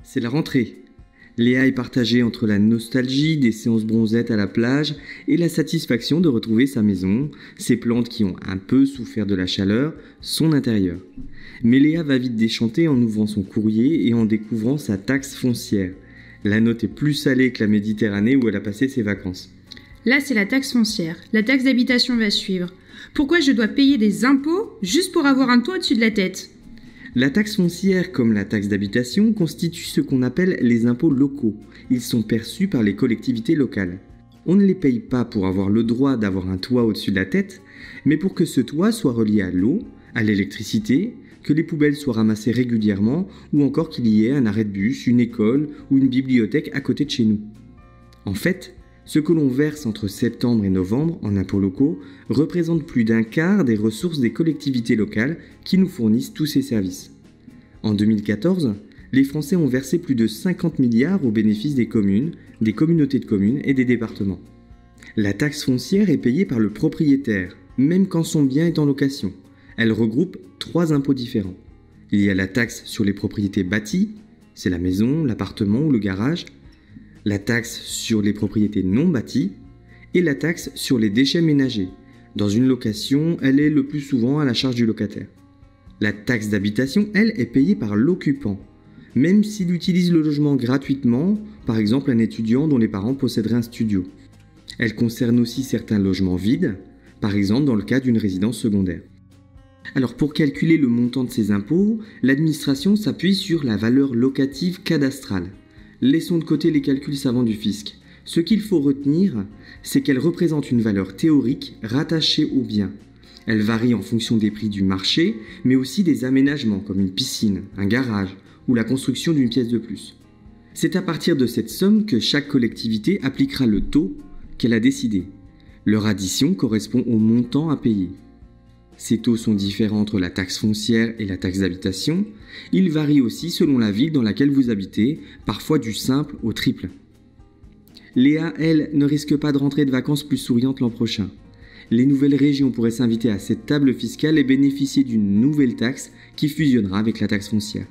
c'est la rentrée. Léa est partagée entre la nostalgie des séances bronzettes à la plage et la satisfaction de retrouver sa maison, ses plantes qui ont un peu souffert de la chaleur, son intérieur. Mais Léa va vite déchanter en ouvrant son courrier et en découvrant sa taxe foncière. La note est plus salée que la Méditerranée où elle a passé ses vacances. Là, c'est la taxe foncière. La taxe d'habitation va suivre. Pourquoi je dois payer des impôts juste pour avoir un toit au-dessus de la tête ? La taxe foncière, comme la taxe d'habitation, constitue ce qu'on appelle les impôts locaux. Ils sont perçus par les collectivités locales. On ne les paye pas pour avoir le droit d'avoir un toit au-dessus de la tête, mais pour que ce toit soit relié à l'eau, à l'électricité, que les poubelles soient ramassées régulièrement ou encore qu'il y ait un arrêt de bus, une école ou une bibliothèque à côté de chez nous. En fait, ce que l'on verse entre septembre et novembre en impôts locaux représente plus d'un quart des ressources des collectivités locales qui nous fournissent tous ces services. En 2014, les Français ont versé plus de 50 milliards au bénéfice des communes, des communautés de communes et des départements. La taxe foncière est payée par le propriétaire, même quand son bien est en location. Elle regroupe 3 impôts différents. Il y a la taxe sur les propriétés bâties, c'est la maison, l'appartement ou le garage, la taxe sur les propriétés non bâties et la taxe sur les déchets ménagers. Dans une location, elle est le plus souvent à la charge du locataire. La taxe d'habitation, elle, est payée par l'occupant, même s'il utilise le logement gratuitement, par exemple un étudiant dont les parents posséderaient un studio. Elle concerne aussi certains logements vides, par exemple dans le cas d'une résidence secondaire. Alors pour calculer le montant de ces impôts, l'administration s'appuie sur la valeur locative cadastrale. Laissons de côté les calculs savants du fisc. Ce qu'il faut retenir, c'est qu'elle représente une valeur théorique rattachée au bien. Elle varie en fonction des prix du marché, mais aussi des aménagements comme une piscine, un garage ou la construction d'une pièce de plus. C'est à partir de cette somme que chaque collectivité appliquera le taux qu'elle a décidé. Leur addition correspond au montant à payer. Ces taux sont différents entre la taxe foncière et la taxe d'habitation. Ils varient aussi selon la ville dans laquelle vous habitez, parfois du simple au triple. Léa, elle, ne risque pas de rentrer de vacances plus souriante l'an prochain. Les nouvelles régions pourraient s'inviter à cette table fiscale et bénéficier d'une nouvelle taxe qui fusionnera avec la taxe foncière.